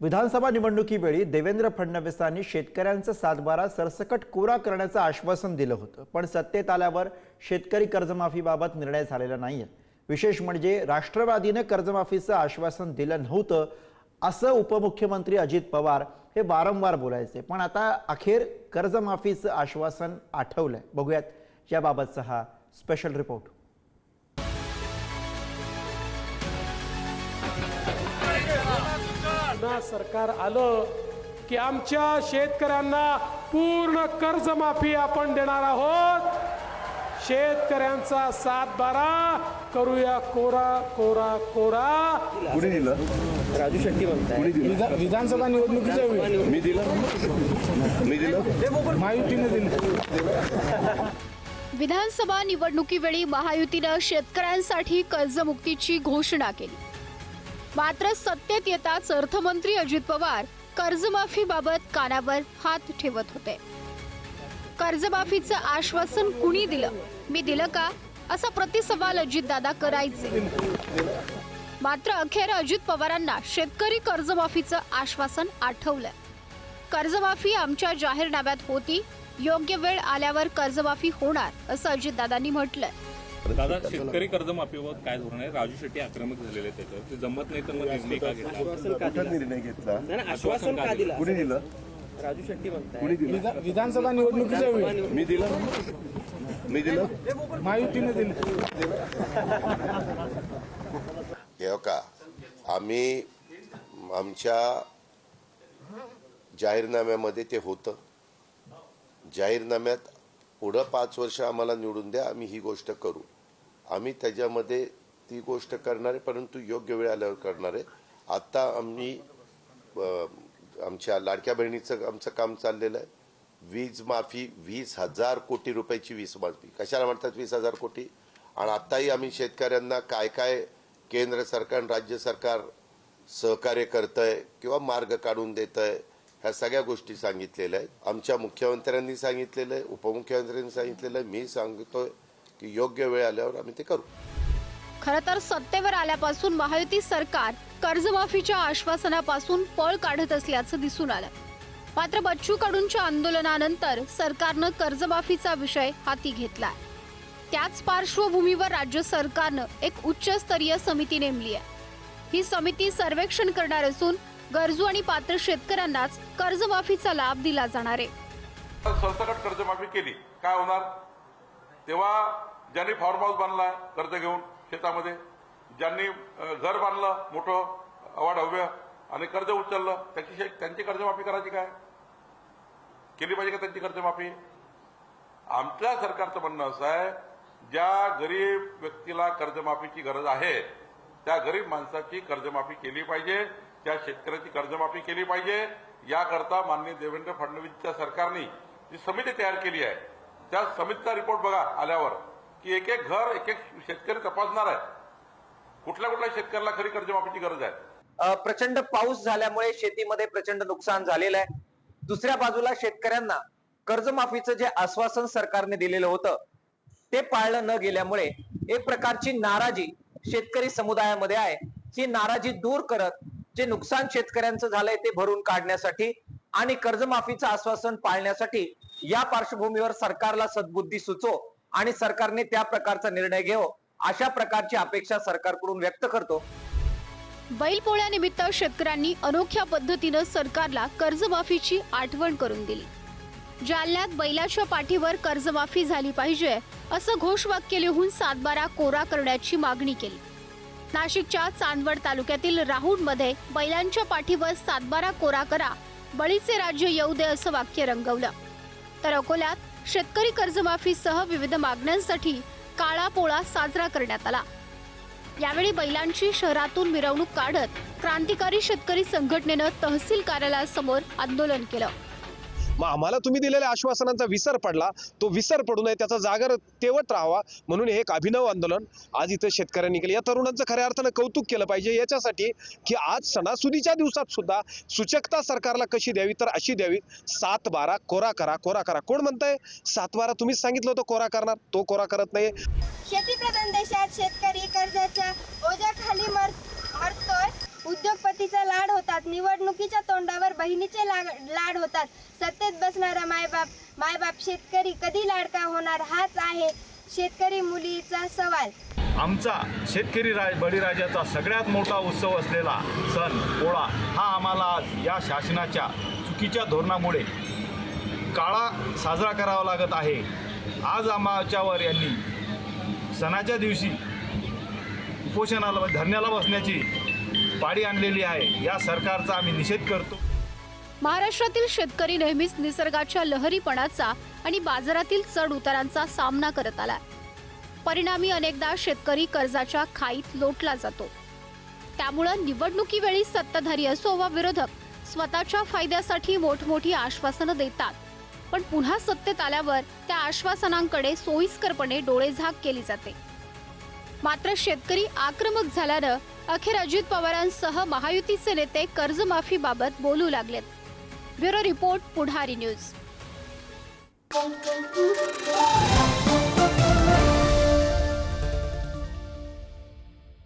विधानसभा निवडणुकीवेळी देवेंद्र फडणवीसांनी शेतकऱ्यांचा सातबारा सरसकट कोरा करण्याचं आश्वासन दिलं होतं, पण सत्तेत आल्यावर शेतकरी कर्जमाफीबाबत निर्णय झालेला नाहीये। विशेष म्हणजे राष्ट्रवादीने कर्जमाफीचं आश्वासन दिलं नव्हतं असं उपमुख्यमंत्री अजित पवार हे वारंवार बोलायचे, पण आता अखेर कर्जमाफीचं आश्वासन आठवलंय। बघूयात याबाबतचा हा स्पेशल रिपोर्ट। सरकार आलं की आमच्या शेतकऱ्यांना पूर्ण कर्जमाफी आपण देणार आहोत। शेतकऱ्यांचा सातबारा करूया कोरा कोरा कोरा। कुणी दिलं? राजू शेट्टी म्हणताय विधानसभा निवडणुकीच्या वेळी मी दिलं महायुतीने दिलं। विधानसभा निवडणुकीवेळी महायुतीने शेतकऱ्यांसाठी कर्जमुक्तीची घोषणा केली, मात्र सत्तेत येताच अर्थमंत्री अजित पवार कर्जमाफीबाबत कानावर हात ठेवत होते। कर्जमाफीचं आश्वासन कुणी दिलं, मी दिलं का, असा प्रतिसवाल अजितदादा करायचे। मात्र अखेर अजित पवारांना शेतकरी कर्जमाफीचं आश्वासन आठवलं। कर्जमाफी आमच्या जाहीरनाम्यात होती, योग्य वेळ आल्यावर कर्जमाफी होणार असं अजितदादांनी म्हटलंय। दादा, शेतकरी कर्जमाफीवर काय धोरण आहे? राजू शेट्टी आक्रमक झालेले आहेत, त्याच्यावर ते जमत नाही तर मग निर्णय का घेतला? निर्णय घेतला? आश्वासन का दिलं? कुणी दिलं? राजू शेट्टी म्हणताय कुणी दिलं? विधानसभा निवडणुकीच्या वेळी मी दिलं महायुतीने दिलं। हे का आम्ही आमच्या जाहीरनाम्यामध्ये ते होतं। जाहीरनाम्यात पुढं 5 वर्ष आम्हाला निवडून द्या, आम्ही ही गोष्ट करू। आम्ही त्याच्यामध्ये ती गोष्ट करणार आहे, परंतु योग्य वेळ आल्यावर करणार आहे। आता आम्ही आमच्या लाडक्या बहिणीचं आमचं काम चाललेलं आहे। वीज माफी 20,000 कोटी रुपयाची वीज माफी कशाला म्हणतात 20,000 कोटी। आणि आत्ताही आम्ही शेतकऱ्यांना काय काय केंद्र सरकार राज्य सरकार सहकार्य करतंय किंवा मार्ग काढून देतंय ह्या सगळ्या गोष्टी सांगितलेल्या आहेत। आमच्या मुख्यमंत्र्यांनी सांगितलेलं आहे, उपमुख्यमंत्र्यांनी सांगितलेलं आहे, मी सांगतोय की योग्य वेळ आल्यावर आम्ही ते करू। खरं तर सत्तेवर आल्यापासून महायुती सरकार कर्जमाफीच्या आश्वासनापासून पळ काढत असल्याचं दिसून आलं। मात्र बच्चू कडूंच्या आंदोलनानंतर सरकारनं कर्जमाफीचा विषय हाती घेतलाय। त्याच पार्श्वभूमीवर राज्य सरकारनं एक उच्चस्तरीय समिती नेमली आहे। ही समिती सर्वेक्षण करणार असून गरजू आणि पात्र शेतकऱ्यांनाच कर्जमाफीचा लाभ दिला जाणार आहे। सरसकट कर्जमाफी केली काय होणार? तेव्हा ज्यांनी फार्म हाऊस बांधला कर्ज घेऊन शेतामध्ये, ज्यांनी घर बांधलं मोठं अवाढव्य आणि कर्ज उचललं त्यांची कर्जमाफी करायची काय? केली पाहिजे का त्यांची कर्जमाफी? आमच्या सरकारचं म्हणणं असं आहे, ज्या गरीब व्यक्तीला कर्जमाफीची गरज आहे त्या गरीब माणसाची कर्जमाफी केली पाहिजे, त्या शेतकऱ्याची कर्जमाफी केली पाहिजे। याकरता माननीय देवेंद्र फडणवीसच्या सरकारने जी समिती तयार केली आहे, त्या समितीचा रिपोर्ट बघा आल्यावर की एक एक घर एक एक शेतकरी तपासणार आहे, कुठल्या कुठल्या शेतकऱ्याला खरी कर्जमाफीची गरज आहे। प्रचंड पाऊस झाल्यामुळे शेतीमध्ये प्रचंड नुकसान झालेलं आहे। दुसऱ्या बाजूला शेतकऱ्यांना कर्जमाफीचं जे आश्वासन सरकारने दिलेलं होतं ते पाळलं न गेल्यामुळे एक प्रकारची नाराजी शेतकरी समुदायामध्ये आहे। ही नाराजी दूर करत जे नुकसान शेतकऱ्यांचं झालंय ते भरून काढण्यासाठी आणि कर्जमाफीचं आश्वासन पाळण्यासाठी या पार्श्वभूमीवर सरकारला सद्बुद्धी सुचो आणि सरकारने त्या प्रकारचा निर्णय घेवो, अशा प्रकारची अपेक्षा सरकारकडून व्यक्त करतो। बैलपोळ्यानिमित्त शेतकऱ्यांनी अनोख्या पद्धतीनं सरकारला कर्जमाफीची आठवण करून दिली। जालन्यात बैलाच्या पाठीवर कर्जमाफी झाली पाहिजे असं घोषवाक्य लिहून सातबारा कोरा करण्याची मागणी केली। नाशिकच्या चांदवड तालुक्यातील राहुंडमध्ये बैलांच्या पाठीवर सातबारा कोरा करा, बळीचे राज्य येऊ दे असं वाक्य रंगवलं। तर अकोल्यात शेतकरी कर्जमाफीसह विविध मागण्यांसाठी काळा पोळा साजरा करण्यात आला। यावेळी बैलांची शहरातून मिरवणूक काढत क्रांतिकारी शेतकरी संघटनेनं तहसील कार्यालयासमोर आंदोलन केलं। मग आम्हाला तुम्ही दिलेल्या आश्वासनांचा विसर पडला, तो विसर पडू नये, त्याचा जागर तेवत राहावा म्हणून हे एक अभिनव आंदोलन आज इथं शेतकऱ्यांनी केलं। या तरुणांचं खऱ्या अर्थानं कौतुक केलं पाहिजे याच्यासाठी की आज सणासुदीच्या दिवसात सुद्धा सूचकता सरकारला कशी द्यावी तर अशी द्यावी, 7-12 कोरा करा, कोरा करा। कोण म्हणतंय 7-12? तुम्हीच सांगितलं होतं कोरा करणार, तो कोरा करत नाही। शेतीप्रधान देशात शेतकरी कर्जाच्या ओझ्याखाली मरतोय। उद्योगपतीचा लाड होतात, निवडणुकीच्या तोंडावर बहिणीचे लाड होतात. सत्तेत बसणारा मायबाप शेतकरी कधी लाडका होणार, हाच आहे शेतकरी मुलीचा सवाल. आमचा शेतकरी बळीराजाचा सगळ्यात मोठा उत्सव असलेला सण पोळा हा आम्हाला आज या शासनाच्या चुकीच्या धोरणामुळे काळा साजरा करावा लागत आहे. आज आमच्यावर यांनी सणाच्या दिवशी उपोषणाला धरण्याला बसण्याची पाळी आणलेली आहे. या सरकारचा आम्ही निषेध करतो. महाराष्ट्रातील शेतकरी नेहमीच निसर्गाच्या लहरीपणाचा आणि बाजारातील चढ उतारांचा सामना करत आला. परिणामी अनेकदा शेतकरी कर्जाच्या खाईत लोटला जातो. त्यामुळं निवडणुकीवेळी सत्ताधारी असो वा विरोधक स्वतःच्या फायद्यासाठी मोठमोठी आश्वासनं देतात, पण पुन्हा सत्तेत आल्यावर त्या आश्वासनांकडे सोयीस्करपणे डोळेझाक केली जाते. मात्र शेतकरी आक्रमक झाल्यानं अखेर अजित पवारांसह महायुतीचे नेते कर्जमाफीबाबत बोलू लागलेत. ब्युरो रिपोर्ट, पुढारी न्यूज.